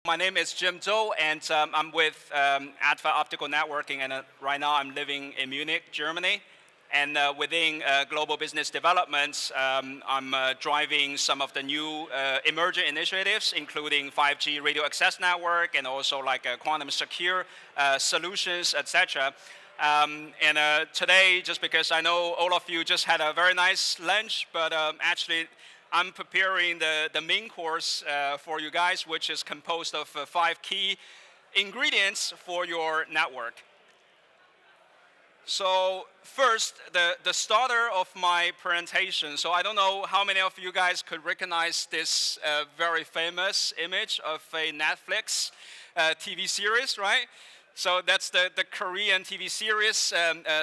My name is Jim Zhou, and I'm with Adva Optical Networking, and right now I'm living in Munich, Germany. And within global business development, I'm driving some of the new emerging initiatives, including 5G radio access network, and also like quantum secure solutions, etc. Today, just because I know all of you just had a very nice lunch, but actually I'm preparing the main course for you guys, which is composed of 5 key ingredients for your network. So first, the starter of my presentation. So I don't know how many of you guys could recognize this very famous image of a Netflix TV series, right? So that's the Korean TV series,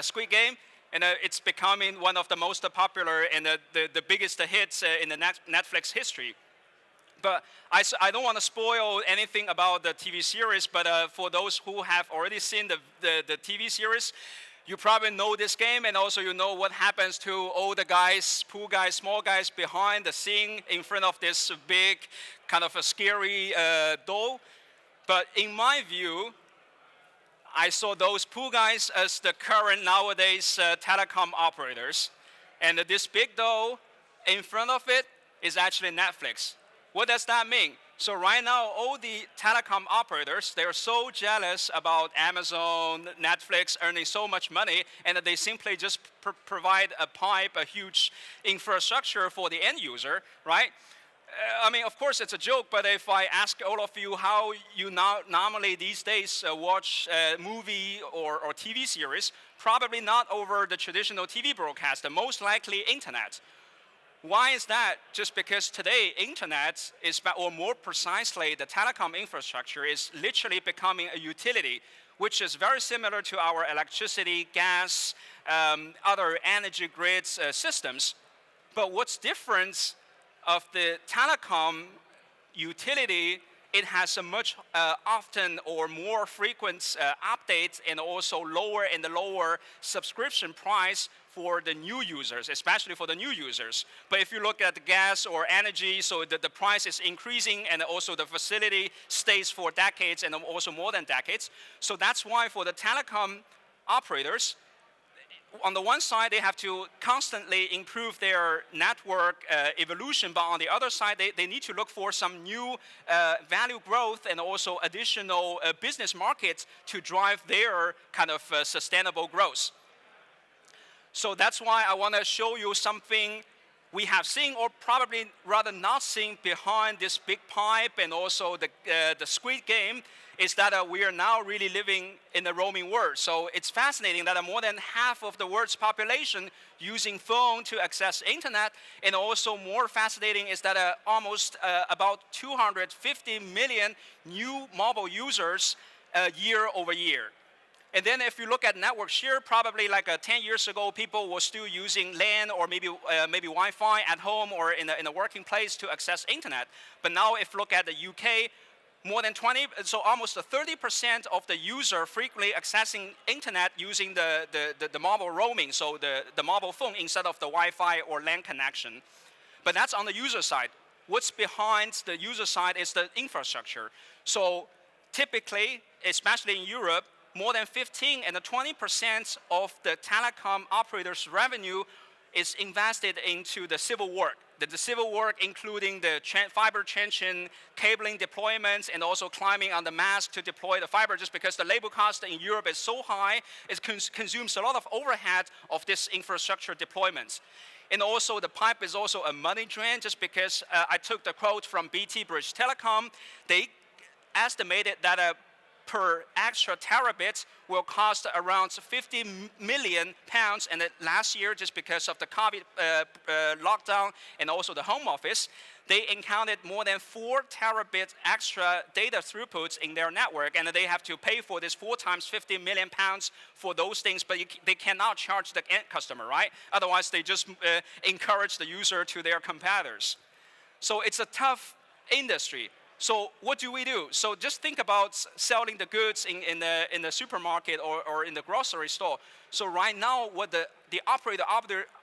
Squid Game. And it's becoming one of the most popular and the biggest hits in the Netflix history. But I don't want to spoil anything about the TV series, but for those who have already seen the TV series, you probably know this game, and also you know what happens to all the guys, pool guys, small guys behind the scene in front of this big, kind of a scary doll. But in my view, I saw those pool guys as the current nowadays telecom operators. And this big doll in front of it is actually Netflix. What does that mean? So right now, all the telecom operators, they're so jealous about Amazon, Netflix earning so much money, and that they simply just provide a huge infrastructure for the end user, right? I mean, of course, it's a joke, but if I ask all of you how you normally these days watch a movie or TV series, probably not over the traditional TV broadcast, most likely internet. Why is that? Just because today, internet is, or more precisely, the telecom infrastructure is literally becoming a utility, which is very similar to our electricity, gas, other energy grids systems. But what's different of the telecom utility, it has a much often or more frequent updates, and also lower and lower subscription price for the new users, especially for the new users. But if you look at the gas or energy, so the price is increasing, and also the facility stays for decades and also more than decades. So that's why for the telecom operators, on the one side, they have to constantly improve their network evolution, but on the other side, they need to look for some new value growth and also additional business markets to drive their kind of sustainable growth. So that's why I want to show you something we have seen, or probably rather not seen, behind this big pipe and also the Squid Game, is that we are now really living in the roaming world. So it's fascinating that more than half of the world's population using phone to access internet, and also more fascinating is that almost about 250 million new mobile users year over year. And then if you look at network share, probably like 10 years ago, people were still using LAN or maybe Wi-Fi at home or in a working place to access internet. But now if you look at the UK, more than 20, so almost 30% of the user frequently accessing internet using the mobile roaming, so the mobile phone instead of the Wi-Fi or LAN connection. But that's on the user side. What's behind the user side is the infrastructure. So typically, especially in Europe, more than 15 and 20% of the telecom operators' revenue is invested into the civil work. The civil work including the fiber trenching, cabling deployments, and also climbing on the mast to deploy the fiber, just because the labor cost in Europe is so high, it consumes a lot of overhead of this infrastructure deployments. And also the pipe is also a money drain, just because I took the quote from BT British Telecom. They estimated that per extra terabit will cost around 50 million pounds, and last year, just because of the COVID lockdown and also the home office, they encountered more than 4 terabit extra data throughputs in their network, and they have to pay for this 4 times 50 million pounds for those things, but they cannot charge the end customer, right? Otherwise, they just encourage the user to their competitors. So it's a tough industry. So what do we do? So just think about selling the goods in the supermarket or in the grocery store. So right now, what the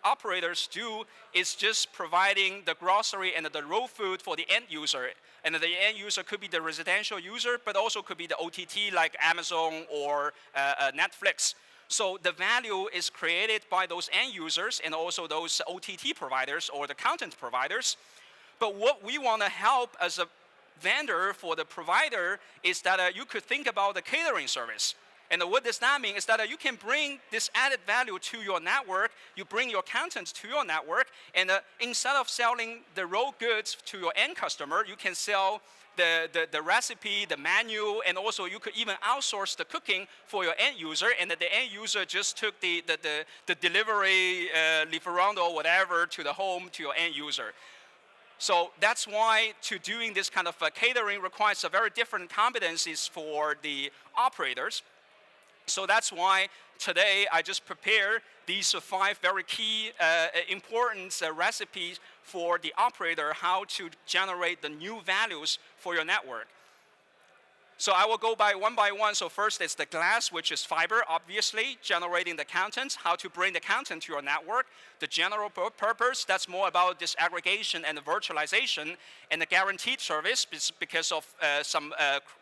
operators do is just providing the grocery and the raw food for the end user. And the end user could be the residential user, but also could be the OTT like Amazon or Netflix. So the value is created by those end users and also those OTT providers or the content providers. But what we want to help as a vendor for the provider is that you could think about the catering service. And what does that mean is that you can bring this added value to your network, you bring your content to your network, and instead of selling the raw goods to your end customer, you can sell the recipe, the menu, and also you could even outsource the cooking for your end user, and the end user just took the delivery, liferando or whatever to the home to your end user. So that's why to doing this kind of catering requires a very different competencies for the operators. So that's why today I just prepared these 5 very key important recipes for the operator how to generate the new values for your network. So I will go by one. So first is the glass, which is fiber, obviously, generating the content, how to bring the content to your network. The general purpose, that's more about disaggregation and the virtualization, and the guaranteed service because of some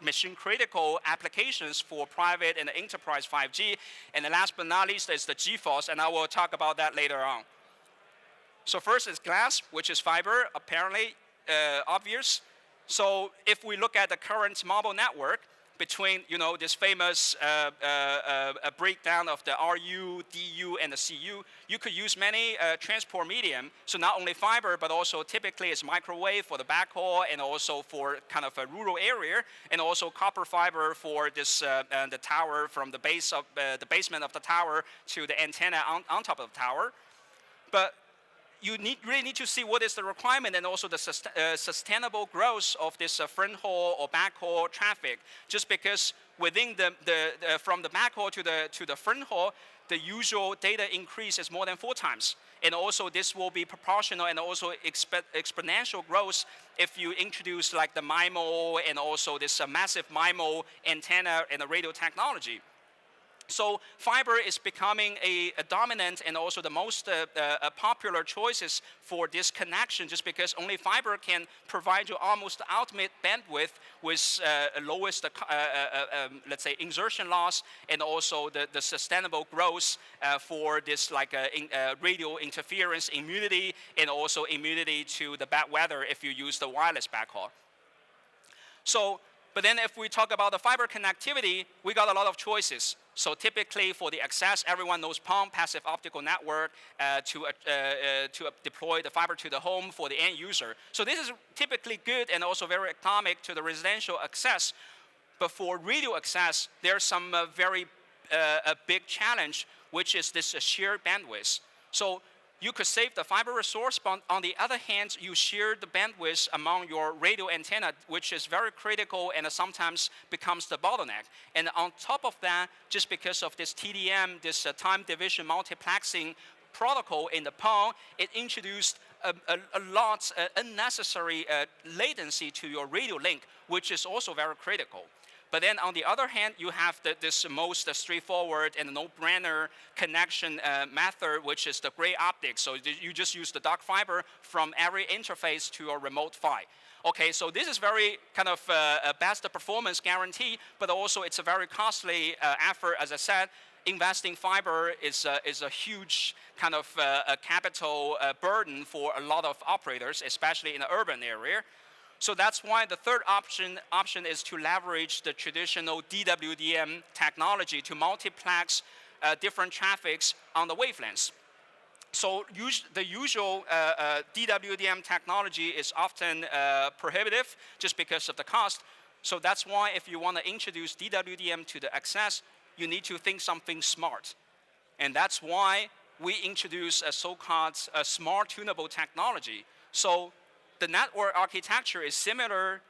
mission-critical applications for private and enterprise 5G. And the last but not least is the GFOS, and I will talk about that later on. So first is glass, which is fiber, apparently obvious. So if we look at the current mobile network between, this famous breakdown of the RU, DU, and the CU, you could use many transport medium. So not only fiber, but also typically it's microwave for the backhaul and also for kind of a rural area, and also copper fiber for this the tower from the basement of the tower to the antenna on top of the tower. But you really need to see what is the requirement and also the sustainable growth of this front haul or backhaul traffic. Just because within from the backhaul to the front haul, the usual data increase is more than 4 times. And also this will be proportional and also exponential growth if you introduce like the MIMO and also this massive MIMO antenna and the radio technology. So fiber is becoming a dominant and also the most popular choices for this connection, just because only fiber can provide you almost the ultimate bandwidth with lowest, let's say, insertion loss, and also the sustainable growth for this like radio interference immunity, and also immunity to the bad weather if you use the wireless backhaul. So, but then if we talk about the fiber connectivity, we got a lot of choices. So typically for the access, everyone knows PON, passive optical network, to deploy the fiber to the home for the end user. So this is typically good and also very economic to the residential access. But for radio access, there's some very big challenge, which is this shared bandwidth. So you could save the fiber resource, but on the other hand, you share the bandwidth among your radio antenna, which is very critical and sometimes becomes the bottleneck. And on top of that, just because of this TDM, this time division multiplexing protocol in the PON, it introduced a lot unnecessary latency to your radio link, which is also very critical. But then on the other hand, you have this most straightforward and no-brainer connection method, which is the gray optics. So you just use the dark fiber from every interface to your remote PHY. Okay, so this is very kind of best performance guarantee, but also it's a very costly effort. As I said, investing fiber is a huge kind of capital burden for a lot of operators, especially in the urban area. So that's why the third option is to leverage the traditional DWDM technology to multiplex different traffics on the wavelengths. So the usual DWDM technology is often prohibitive just because of the cost. So that's why if you want to introduce DWDM to the access, you need to think something smart. And that's why we introduce a so-called smart tunable technology. So the network architecture is similar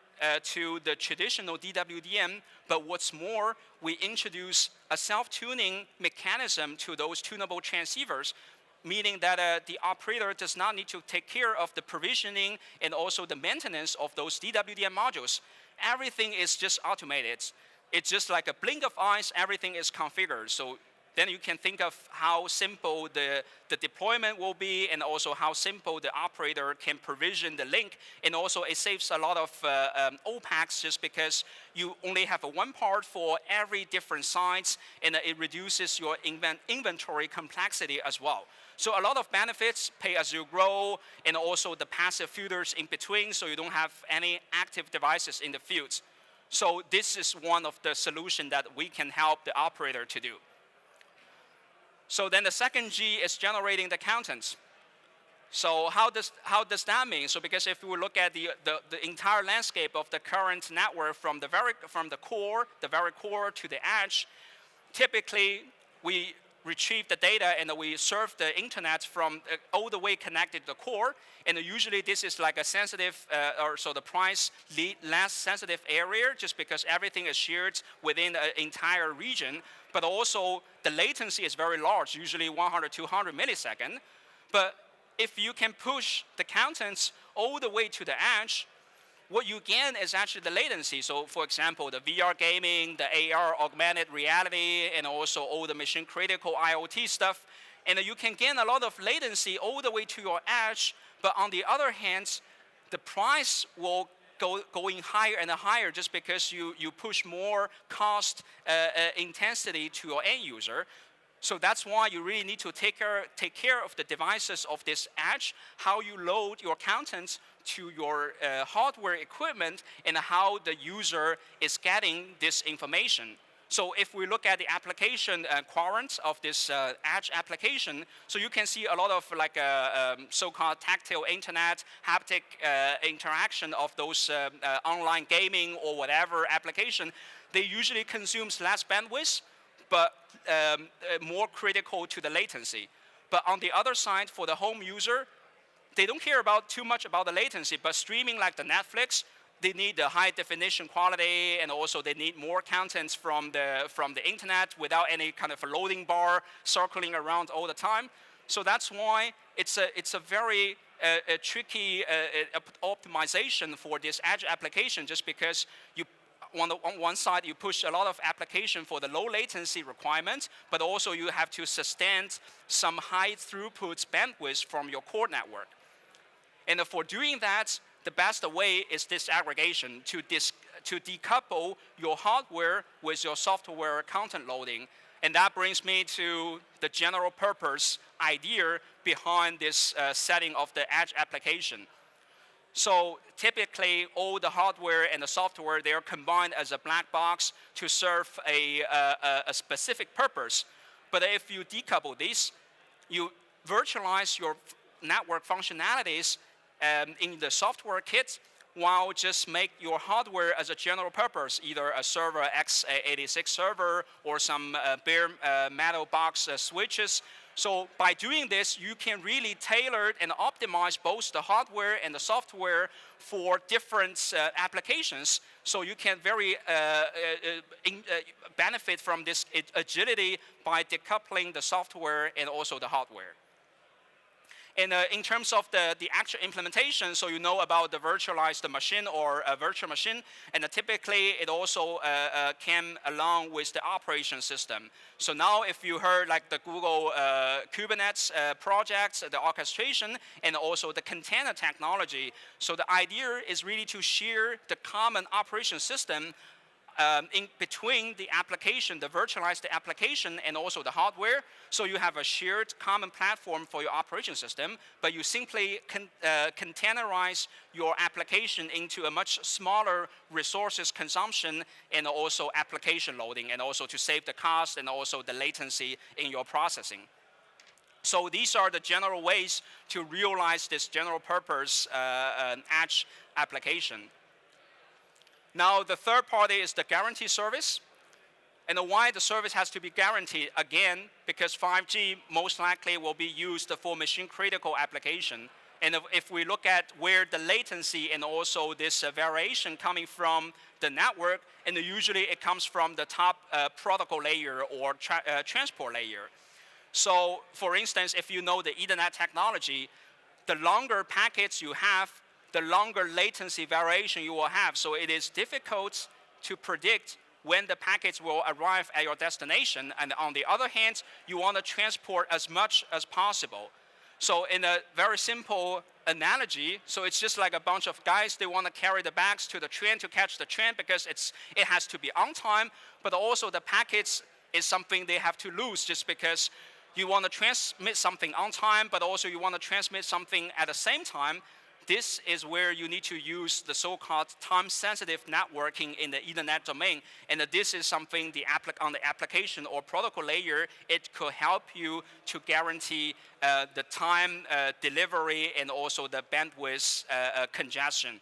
to the traditional DWDM, but what's more, we introduce a self-tuning mechanism to those tunable transceivers, meaning that the operator does not need to take care of the provisioning and also the maintenance of those DWDM modules. Everything is just automated. It's just like a blink of eyes, everything is configured. So then you can think of how simple the deployment will be, and also how simple the operator can provision the link. And also it saves a lot of OPEX, just because you only have one part for every different sites, and it reduces your inventory complexity as well. So a lot of benefits, pay as you grow, and also the passive filters in between, so you don't have any active devices in the fields. So this is one of the solutions that we can help the operator to do. So then the second G is generating the content. So how does that mean? So because if we look at the entire landscape of the current network from the very core to the edge, typically we retrieve the data and we serve the internet from all the way connected to the core. And usually this is like a sensitive, so the price less sensitive area, just because everything is shared within an entire region. But also the latency is very large, usually 100, 200 milliseconds. But if you can push the contents all the way to the edge, what you gain is actually the latency. So for example, the VR gaming, the AR augmented reality, and also all the mission critical IoT stuff. And you can gain a lot of latency all the way to your edge, but on the other hand, the price will going higher and higher, just because you push more cost intensity to your end user. So that's why you really need to take care of the devices of this edge, how you load your contents to your hardware equipment, and how the user is getting this information. So if we look at the application quadrant of this edge application, so you can see a lot of like so-called tactile internet, haptic interaction of those online gaming or whatever application. They usually consume less bandwidth, but more critical to the latency. But on the other side, for the home user, they don't care too much about the latency, but streaming like the Netflix, they need the high definition quality, and also they need more contents from the internet without any kind of a loading bar circling around all the time. So that's why it's a very tricky optimization for this edge application, just because on one side you push a lot of application for the low latency requirements, but also you have to sustain some high throughput bandwidth from your core network. And for doing that, the best way is disaggregation, to decouple your hardware with your software content loading. And that brings me to the general purpose idea behind this setting of the edge application. So typically, all the hardware and the software, they are combined as a black box to serve a specific purpose. But if you decouple this, you virtualize your network functionalities in the software kit, while just make your hardware as a general purpose, either a server x86 server or some bare metal box switches. So by doing this, you can really tailor and optimize both the hardware and the software for different applications. So you can very benefit from this agility by decoupling the software and also the hardware. And in terms of the actual implementation, so you know about the virtualized machine or a virtual machine, and typically it also came along with the operation system. So now if you heard like the Google Kubernetes projects, the orchestration, and also the container technology, so the idea is really to share the common operation system in between the application, the virtualized application, and also the hardware. So you have a shared common platform for your operation system, but you simply containerize your application into a much smaller resources consumption and also application loading, and also to save the cost and also the latency in your processing. So these are the general ways to realize this general purpose edge application. Now, the third party is the guarantee service. And why the service has to be guaranteed? Again, because 5G most likely will be used for mission-critical application. And if we look at where the latency and also this variation coming from the network, and usually it comes from the top protocol layer or transport layer. So for instance, if you know the Ethernet technology, the longer packets you have, the longer latency variation you will have. So it is difficult to predict when the packets will arrive at your destination. And on the other hand, you want to transport as much as possible. So in a very simple analogy, so it's just like a bunch of guys, they want to carry the bags to the train to catch the train because it has to be on time, but also the packets is something they have to lose just because you want to transmit something on time, but also you want to transmit something at the same time. This is where you need to use the so-called time-sensitive networking in the Ethernet domain. And this is something on the application or protocol layer, it could help you to guarantee the time delivery and also the bandwidth congestion.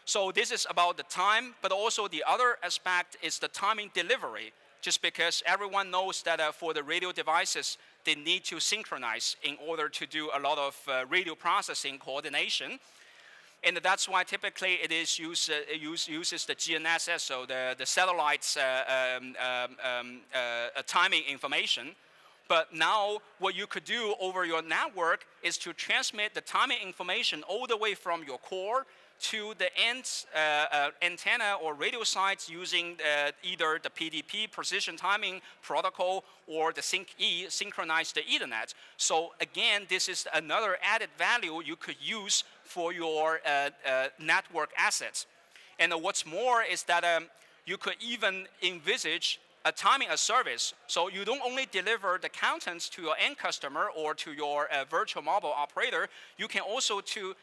So this is about the time, but also the other aspect is the timing delivery. Just because everyone knows that for the radio devices, they need to synchronize in order to do a lot of radio processing coordination. And that's why typically it is uses the GNSS, so the satellite's timing information. But now what you could do over your network is to transmit the timing information all the way from your core to the end antenna or radio sites using either the PDP, precision timing protocol, or the SYNC-E, synchronized Ethernet. So again, this is another added value you could use for your network assets. And what's more is that you could even envisage a timing as service. So you don't only deliver the contents to your end customer or to your virtual mobile operator, you can also to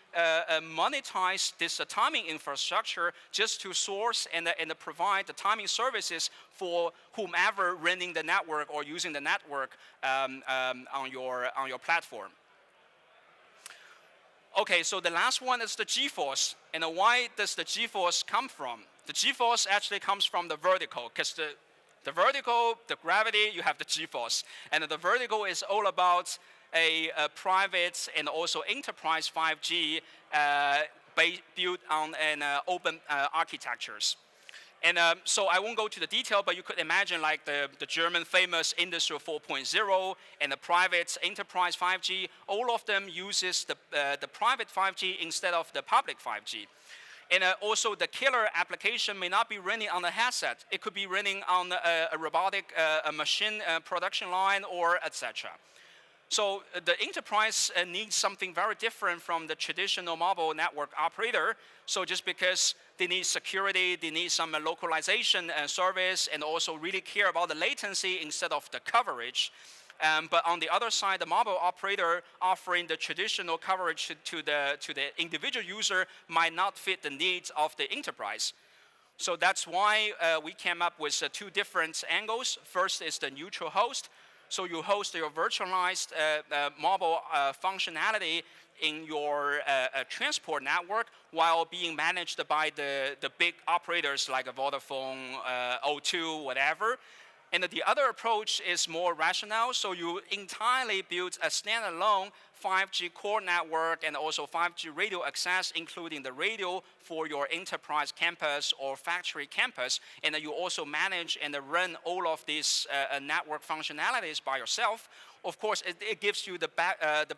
monetize this timing infrastructure just to source and provide the timing services for whomever running the network or using the network on your platform. Okay, so the last one is the G-force. And why does the G-force come from? The G-force actually comes from the vertical, because the vertical, the gravity, you have the G-force. And the vertical is all about a private and also enterprise 5G built on an open architectures. And so I won't go to the detail, but you could imagine like the German famous Industry 4.0 and the private enterprise 5G, all of them uses the private 5G instead of the public 5G. And also the killer application may not be running on a headset. It could be running on a robotic machine production line or etc. So the enterprise needs something very different from the traditional mobile network operator. So just because they need security, they need some localization service, and also really care about the latency instead of the coverage. But on the other side, the mobile operator offering the traditional coverage to the individual user might not fit the needs of the enterprise. So that's why we came up with two different angles. First is the neutral host. So you host your virtualized mobile functionality in your transport network while being managed by the big operators like Vodafone, O2, whatever. And the other approach is more rational. So you entirely build a standalone 5G core network and also 5G radio access, including the radio for your enterprise campus or factory campus. And you also manage and run all of these network functionalities by yourself. Of course, it gives you the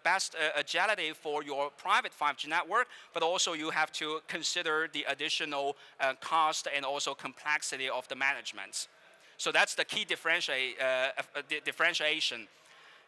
best agility for your private 5G network, but also you have to consider the additional cost and also complexity of the management. So that's the key differentiation.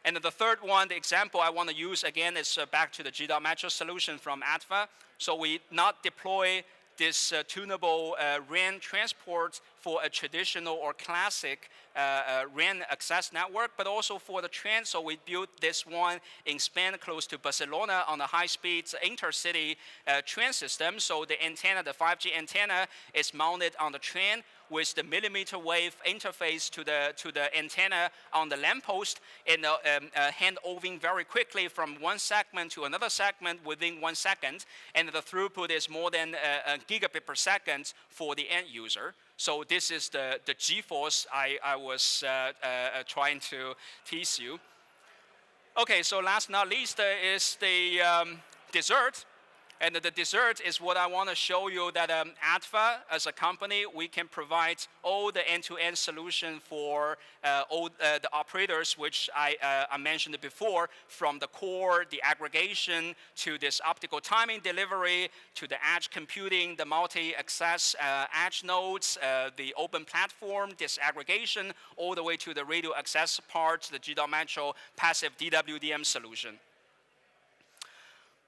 And the third one, the example I want to use again is back to the G.Metro solution from ADVA. So we not deploy this tunable RAN transport for a traditional or classic RAN access network, but also for the train. So we built this one in Spain, close to Barcelona, on a high-speed intercity train system. So the antenna, the 5G antenna, is mounted on the train with the millimeter wave interface to the antenna on the lamppost, and hand-overing very quickly from one segment to another segment within 1 second. And the throughput is more than a gigabit per second for the end user. So this is the G-force I was trying to tease you. Okay, so last but not least is the dessert. And the dessert is what I want to show you that ADVA, as a company, we can provide all the end-to-end solution for all the operators, which I mentioned before, from the core, the aggregation, to this optical timing delivery, to the edge computing, the multi-access edge nodes, the open platform, disaggregation, all the way to the radio access part, the G.Metro passive DWDM solution.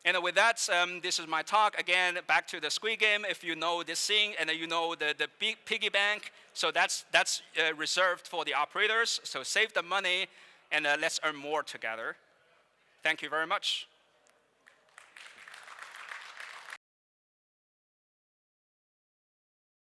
And with that, this is my talk. Again, back to the Squid Game. If you know this thing and you know the big piggy bank, so that's reserved for the operators. So save the money and let's earn more together. Thank you very much.